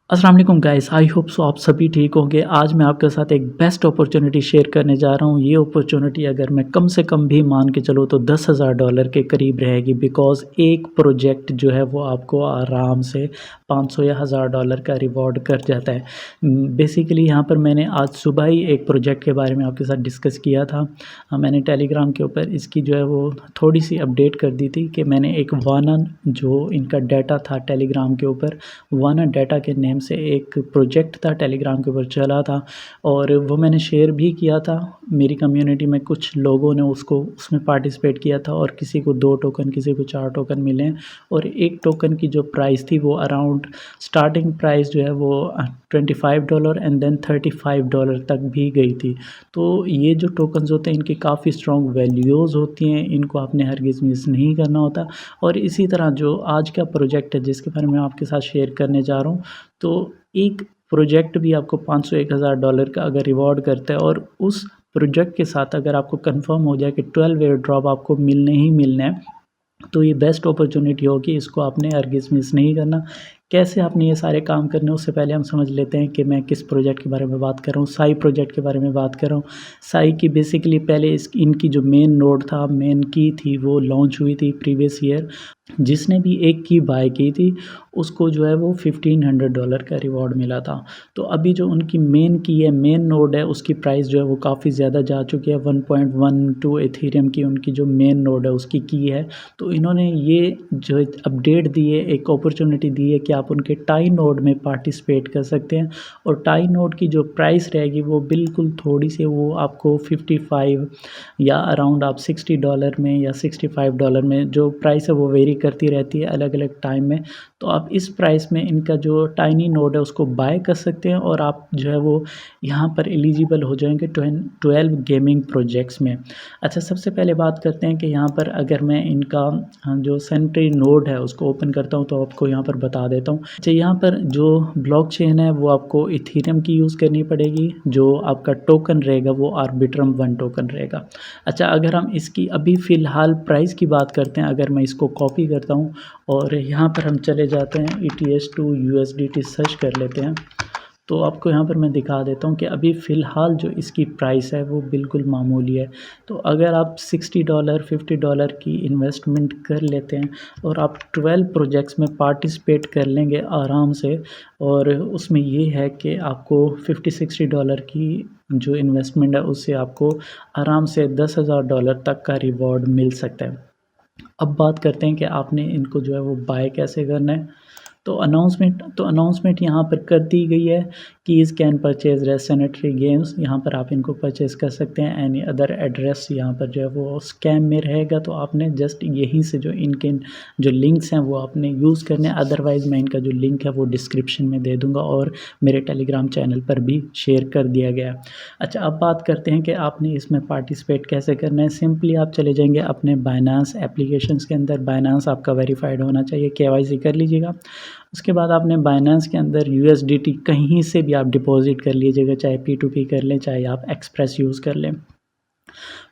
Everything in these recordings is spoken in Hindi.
अस्सलाम वालेकुम गाइस, आई होप सो आप सभी ठीक होंगे। आज मैं आपके साथ एक बेस्ट अपॉर्चुनिटी शेयर करने जा रहा हूँ। ये अपॉर्चुनिटी अगर मैं कम से कम भी मान के चलूँ तो $10,000 के करीब रहेगी, बिकॉज़ एक प्रोजेक्ट जो है वो आपको आराम से 500 या $1000 का रिवॉर्ड कर जाता है। बेसिकली यहाँ पर मैंने आज सुबह ही एक प्रोजेक्ट के बारे में आपके साथ डिस्कस किया था। मैंने टेलीग्राम के ऊपर इसकी जो है वो थोड़ी-सी अपडेट कर दी थी कि मैंने एक वाना जो इनका डाटा था टेलीग्राम के ऊपर, वाना डाटा के नेम से एक प्रोजेक्ट था टेलीग्राम के ऊपर चला था और वो मैंने शेयर भी किया था। मेरी कम्युनिटी में कुछ लोगों ने उसको उसमें पार्टिसिपेट किया था और किसी को 2 टोकन, किसी को 4 टोकन मिले हैं और एक टोकन की जो प्राइस थी वो अराउंड स्टार्टिंग प्राइस जो है वो $25 एंड देन $35 तक भी गई थी। तो ये जो टोकन्स होते हैं इनकी काफ़ी स्ट्रॉन्ग वैल्यूज़ होती हैं, इनको आपने हरगिज़ मिस नहीं करना होता। और इसी तरह जो आज का प्रोजेक्ट है जिसके बारे में आपके साथ शेयर करने जा रहा हूँ, तो एक प्रोजेक्ट भी आपको 500 $1000 का अगर रिवॉर्ड करता है और उस प्रोजेक्ट के साथ अगर आपको कंफर्म हो जाए कि 12 एयर ड्रॉप आपको मिलने ही मिलने हैं, तो ये बेस्ट अपॉर्चुनिटी होगी, इसको आपने हरगिज़ मिस नहीं करना। कैसे आपने ये सारे काम करने हैं उससे पहले हम समझ लेते हैं कि मैं किस प्रोजेक्ट के बारे में बात कर रहा हूँ। साई प्रोजेक्ट के बारे में बात कर रहा हूँ। साई की बेसिकली पहले इनकी जो मेन नोड था, मेन की थी, वो लॉन्च हुई थी प्रीवियस ईयर। जिसने भी एक की बाय की थी उसको जो है वो $1500 का रिवॉर्ड मिला था। तो अभी जो उनकी मेन की है, मेन नोड है, उसकी प्राइस जो है वो काफ़ी ज़्यादा जा चुकी है। 1.12 एथेरियम की उनकी जो मेन नोड है उसकी की है। तो इन्होंने ये जो अपडेट दी है, एक अपॉर्चुनिटी दी है कि आप उनके टाई नोड में पार्टिसिपेट कर सकते हैं और टाई नोड की जो प्राइस रहेगी वो बिल्कुल थोड़ी सी, वो आपको 55 या अराउंड आप $60 में या $65 में जो प्राइस है वो वेरी करती रहती है अलग-अलग टाइम में। तो आप इस प्राइस में इनका जो टाइनी नोड है उसको बाय कर सकते हैं और आप जो है वो यहाँ पर एलिजिबल हो जाएँगे 12 गेमिंग प्रोजेक्ट्स में। अच्छा, सबसे पहले बात करते हैं कि यहाँ पर अगर मैं इनका जो सेंट्री नोड है उसको ओपन करता हूँ तो आपको यहाँ पर बता देता हूँ। अच्छा, यहाँ पर जो ब्लॉकचेन है वो आपको इथेरियम की यूज़ करनी पड़ेगी, जो आपका टोकन रहेगा वो आर्बिट्रम 1 टोकन रहेगा। अच्छा, अगर हम इसकी अभी फ़िलहाल प्राइस की बात करते हैं, अगर मैं इसको कॉपी करता हूँ और यहाँ पर हम चले जाते हैं ETH टू USDT सर्च कर लेते हैं, तो आपको यहाँ पर मैं दिखा देता हूँ कि अभी फ़िलहाल जो इसकी प्राइस है वो बिल्कुल मामूली है। तो अगर आप $60 $50 की इन्वेस्टमेंट कर लेते हैं और आप 12 प्रोजेक्ट्स में पार्टिसिपेट कर लेंगे आराम से, और उसमें ये है कि आपको $50-60 की जो इन्वेस्टमेंट है उससे आपको आराम से $10,000 तक का रिवॉर्ड मिल सकता है। अब बात करते हैं कि आपने इनको जो है वो बाय कैसे करना है। तो अनाउंसमेंट यहाँ पर कर दी गई है कि is can purchase race sanitary games, यहाँ पर आप इनको परचेज़ कर सकते हैं। एनी अदर एड्रेस यहाँ पर जो है वो स्कैम में रहेगा, तो आपने जस्ट यहीं से जो इनके जो लिंक्स हैं वो आपने यूज़ करने हैं। अदरवाइज़ मैं इनका जो लिंक है वो डिस्क्रिप्शन में दे दूँगा और मेरे टेलीग्राम चैनल पर भी शेयर कर दिया गया है। अच्छा, अब बात करते हैं कि आपने इसमें पार्टिसिपेट कैसे करना है। सिंपली आप चले जाएंगे अपने बाइनेंस एप्लीकेशंस के अंदर। बाइनेंस आपका वेरीफाइड होना चाहिए, केवाईसी कर लीजिएगा। उसके बाद आपने बाइनेंस के अंदर USDT कहीं से भी आप डिपॉज़िट कर लीजिएगा, चाहे P2P कर लें, चाहे आप एक्सप्रेस यूज़ कर लें।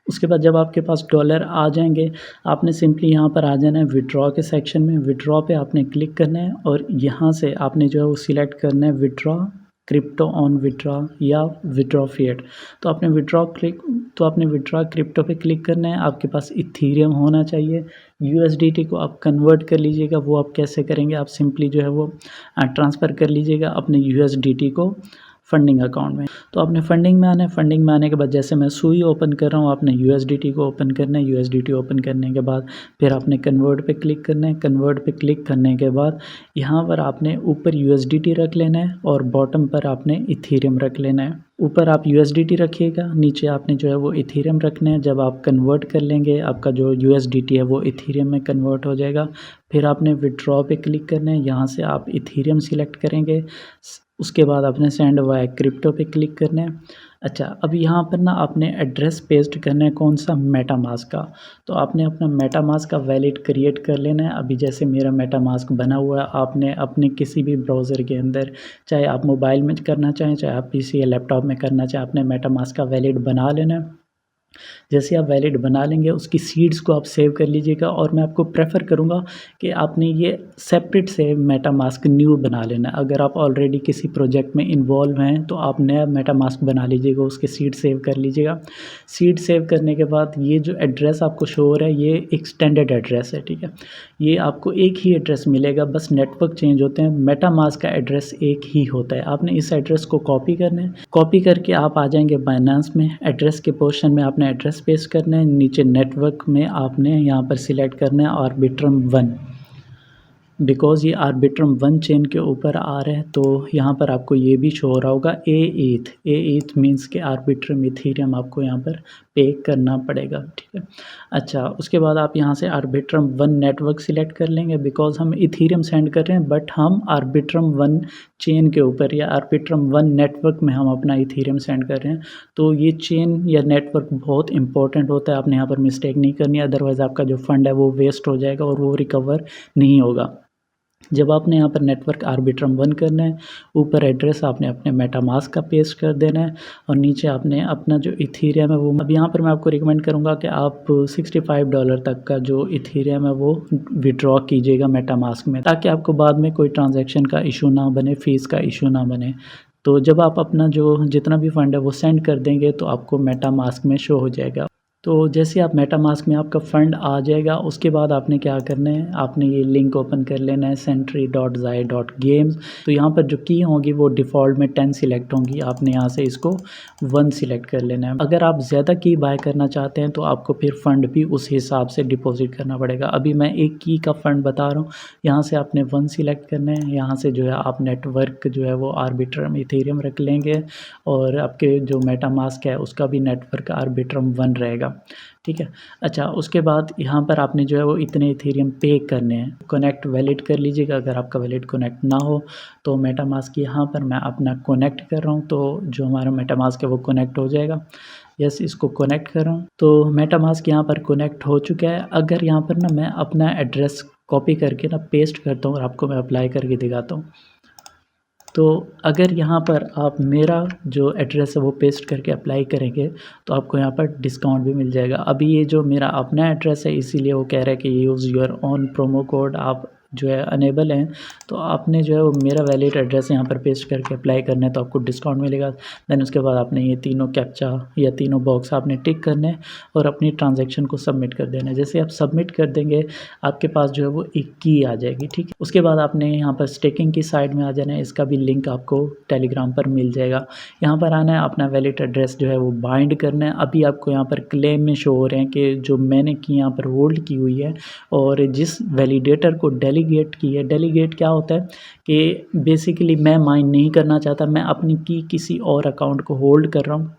उसके बाद जब आपके पास डॉलर आ जाएँगे, आपने सिंपली यहाँ पर आ जाना है विथड्रॉ के सेक्शन में। विथड्रॉ पे आपने क्लिक करना है और यहाँ से आपने जो है वो सिलेक्ट करना है विथड्रॉ क्रिप्टो ऑन विथड्रॉ या विथड्रॉ फिएट। तो आपने विथड्रॉ क्रिप्टो पे क्लिक करना है। आपके पास इथेरियम होना चाहिए। USDT को आप कन्वर्ट कर लीजिएगा। वो आप कैसे करेंगे, आप सिंपली जो है वो ट्रांसफ़र कर लीजिएगा अपने USDT को फंडिंग अकाउंट में। तो आपने फंडिंग में आना है। फंडिंग में आने के बाद जैसे मैं सुई ओपन कर रहा हूँ, आपने USDT को ओपन करना है। USDT ओपन करने के बाद फिर आपने कन्वर्ट पे क्लिक करना है। कन्वर्ट पे क्लिक करने के बाद यहाँ पर आपने ऊपर USDT रख लेना है और बॉटम पर आपने इथेरियम रख लेना है। ऊपर आप USDT रखिएगा, नीचे आपने जो है वो इथेरियम रखना है। जब आप कन्वर्ट कर लेंगे, आपका जो USDT है वो इथेरियम में कन्वर्ट हो जाएगा। फिर आपने विथड्रॉ पे क्लिक करना है। यहाँ से आप इथेरियम सिलेक्ट करेंगे। उसके बाद आपने सेंड वाया क्रिप्टो पे क्लिक करना है। अच्छा, अब यहाँ पर ना आपने एड्रेस पेस्ट करना है, कौन सा, मेटामास्क का। तो आपने अपना मेटामास्क का वैलेट क्रिएट कर लेना है। अभी जैसे मेरा मेटामास्क बना हुआ है, आपने अपने किसी भी ब्राउज़र के अंदर, चाहे आप मोबाइल में करना चाहें, चाहे आप PC या लैपटॉप में करना चाहें, आपने मेटामास्क का वैलेट बना लेना है। जैसे आप वैलेट बना लेंगे उसकी सीड्स को आप सेव कर लीजिएगा और मैं आपको प्रेफ़र करूँगा कि आपने ये सेपरेट से मेटामास्क न्यू बना लेना है। अगर आप ऑलरेडी किसी प्रोजेक्ट में इन्वॉल्व हैं तो आप नया मेटामास्क बना लीजिएगा, उसके सीड सेव कर लीजिएगा। सीड सेव करने के बाद ये जो एड्रेस आपको शो हो रहा है ये एक्सटेंडेड एड्रेस है, ठीक है। ये आपको एक ही एड्रेस मिलेगा, बस नेटवर्क चेंज होते हैं, मेटामास्क का एड्रेस एक ही होता है। आपने इस एड्रेस को कॉपी करना है, कॉपी करके आप आ जाएंगे बाइनेंस में, एड्रेस के पोर्शन में आपने एड्रेस पेस्ट करना है, नीचे नेटवर्क में आपने यहाँ पर सिलेक्ट करना है आर्बिट्रम 1, बिकॉज़ ये आर्बिट्रम 1 चेन के ऊपर आ रहा है तो यहाँ पर आपको ये भी शो हो रहा होगा ए ईथ मीन्स के आर्बिट्रम इथीरियम आपको यहाँ पर पे करना पड़ेगा, ठीक है। अच्छा, उसके बाद आप यहाँ से आर्बिट्रम 1 नेटवर्क सिलेक्ट कर लेंगे, बिकॉज़ हम इथीरियम सेंड कर रहे हैं बट हम आर्बिट्रम 1 चेन के ऊपर या आर्बिट्रम 1 नेटवर्क में हम अपना इथीरियम सेंड कर रहे हैं। तो ये चेन या नेटवर्क बहुत इंपॉर्टेंट होता है, आपने यहाँ पर मिस्टेक नहीं करनी, अदरवाइज़ आपका जो फंड है वो वेस्ट हो जाएगा और वो रिकवर नहीं होगा। जब आपने यहाँ पर नेटवर्क आर्बिट्रम 1 करना है, ऊपर एड्रेस आपने अपने मेटामास्क का पेस्ट कर देना है और नीचे आपने अपना जो इथीरियम है वो, अब यहाँ पर मैं आपको रिकमेंड करूँगा कि आप $65 तक का जो इथीरियम है वो विड्रॉ कीजिएगा मेटामास्क में, ताकि आपको बाद में कोई ट्रांजैक्शन का इशू ना बने, फ़ीस का इशू ना बने। तो जब आप अपना जो जितना भी फ़ंड है वो सेंड कर देंगे तो आपको मेटामास्क में शो हो जाएगा। तो जैसे आप मेटामास्क में आपका फ़ंड आ जाएगा, उसके बाद आपने क्या करना है, आपने ये लिंक ओपन कर लेना है sentry.zai.games। तो यहाँ पर जो की होंगी वो डिफ़ॉल्ट में 10 सिलेक्ट होंगी, आपने यहाँ से इसको 1 सिलेक्ट कर लेना है। अगर आप ज़्यादा की बाय करना चाहते हैं तो आपको फिर फ़ंड भी उस हिसाब से डिपॉज़िट करना पड़ेगा। अभी मैं एक की का फ़ंड बता रहा हूँ, यहाँ से आपने 1 सिलेक्ट करना है, यहाँ से जो है आप नेटवर्क जो है वो आर्बिट्रम इथेरियम रख लेंगे और आपके जो मेटामास्क है उसका भी नेटवर्क आर्बिट्रम 1 रहेगा, ठीक है। अच्छा, उसके बाद यहाँ पर आपने जो है वो इतने इथेरियम पे करने हैं, कनेक्ट वैलिड कर लीजिएगा। अगर आपका वैलिड कनेक्ट ना हो तो मेटामास्क यहाँ पर मैं अपना कनेक्ट कर रहा हूँ, तो जो हमारा मेटामास्क है वो कनेक्ट हो जाएगा। यस, इसको कनेक्ट कर रहा हूँ तो मेटामास्क यहाँ पर कनेक्ट हो चुका है। अगर यहाँ पर ना मैं अपना एड्रेस कॉपी करके ना पेस्ट करता हूँ और आपको मैं अप्लाई करके दिखाता हूँ, तो अगर यहाँ पर आप मेरा जो एड्रेस है वो पेस्ट करके अप्लाई करेंगे तो आपको यहाँ पर डिस्काउंट भी मिल जाएगा। अभी ये जो मेरा अपना एड्रेस है इसीलिए वो कह रहा है कि use your own promo code, आप जो है अनेबल हैं, तो आपने जो है वो मेरा वैलिड एड्रेस यहाँ पर पेस्ट करके अप्लाई करना है तो आपको डिस्काउंट मिलेगा। देन उसके बाद आपने ये तीनों कैप्चा या तीनों बॉक्स आपने टिक करने हैं और अपनी ट्रांजैक्शन को सबमिट कर देना है। जैसे आप सबमिट कर देंगे आपके पास जो है वो एक की आ जाएगी, ठीक है। उसके बाद आपने यहाँ पर स्टेकिंग की साइड में आ जाना है, इसका भी लिंक आपको टेलीग्राम पर मिल जाएगा। यहाँ पर आना है, अपना वैलिड एड्रेस जो है वो बाइंड करना है। अभी आपको यहाँ पर क्लेम में शो हो रहे हैं कि जो मैंने की यहाँ पर होल्ड की हुई है और जिस वैलिडेटर को डेलीगेट की है, डेलीगेट क्या होता है कि बेसिकली मैं माइन नहीं करना चाहता, मैं अपनी की किसी और अकाउंट को होल्ड कर रहा हूँ,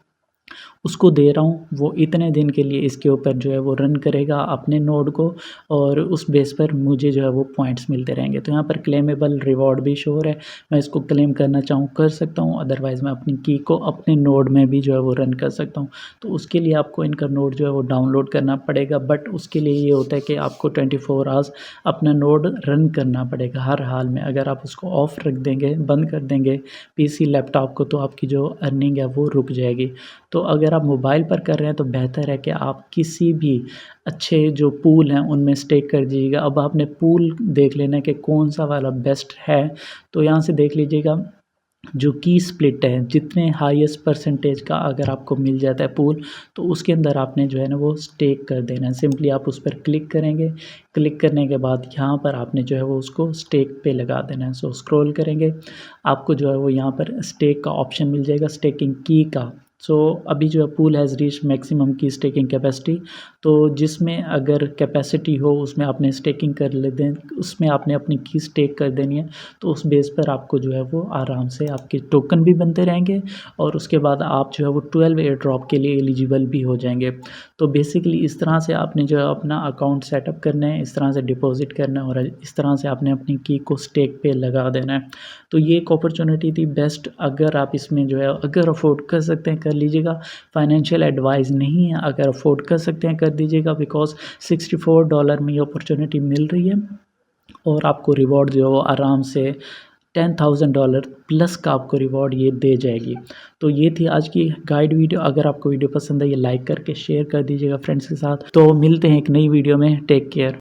उसको दे रहा हूँ, वो इतने दिन के लिए इसके ऊपर जो है वो रन करेगा अपने नोड को और उस बेस पर मुझे जो है वो पॉइंट्स मिलते रहेंगे। तो यहाँ पर क्लेमेबल रिवॉर्ड भी शो हो रहा है, मैं इसको क्लेम करना चाहूँ कर सकता हूँ, अदरवाइज़ मैं अपनी की को अपने नोड में भी जो है वो रन कर सकता हूँ। तो उसके लिए आपको इनका नोड जो है वो डाउनलोड करना पड़ेगा, बट उसके लिए ये होता है कि आपको 24 आवर्स अपना नोड रन करना पड़ेगा हर हाल में। अगर आप उसको ऑफ रख देंगे, बंद कर देंगे पीसी लैपटॉप को, तो आपकी जो अर्निंग है वो रुक जाएगी। तो अगर आप मोबाइल पर कर रहे हैं तो बेहतर है कि आप किसी भी अच्छे जो पूल हैं उनमें स्टेक कर दीजिएगा। अब आपने पूल देख लेना है कि कौन सा वाला बेस्ट है, तो यहाँ से देख लीजिएगा जो की स्प्लिट है, जितने हाईएस्ट परसेंटेज का अगर आपको मिल जाता है पूल तो उसके अंदर आपने जो है ना वो स्टेक कर देना है। सिंपली आप उस पर क्लिक करेंगे, क्लिक करने के बाद यहाँ पर आपने जो है वो उसको स्टेक पे लगा देना है। सो स्क्रॉल करेंगे, आपको जो है वो यहाँ पर स्टेक का ऑप्शन मिल जाएगा, स्टेकिंग की का। सो अभी जो है पूल हैज़ रीच मैक्सिमम की स्टेकिंग कैपेसिटी, तो जिसमें अगर कैपेसिटी हो उसमें आपने स्टेकिंग कर ले दें, उसमें आपने अपनी की स्टेक कर देनी है। तो उस बेस पर आपको जो है वो आराम से आपके टोकन भी बनते रहेंगे और उसके बाद आप जो है वो 12 एयर ड्रॉप के लिए एलिजिबल भी हो जाएंगे। तो बेसिकली इस तरह से आपने जो है अपना अकाउंट सेटअप करना है, इस तरह से डिपॉजिट करना है और इस तरह से आपने अपनी की को स्टेक पे लगा देना है। तो ये एक अपॉर्चुनिटी थी बेस्ट, अगर आप इसमें जो है अगर अफोर्ड कर सकते हैं कर लीजिएगा। फाइनेंशियल एडवाइस नहीं है, अगर अफोर्ड कर सकते हैं कर दीजिएगा, बिकॉज़ $64 में ये अपॉर्चुनिटी मिल रही है और आपको रिवॉर्ड जो है वो आराम से $10,000 प्लस का आपको रिवॉर्ड ये दे जाएगी। तो ये थी आज की गाइड वीडियो। अगर आपको वीडियो पसंद है ये लाइक करके शेयर कर दीजिएगा फ्रेंड्स के साथ। तो मिलते हैं एक नई वीडियो में। Take care.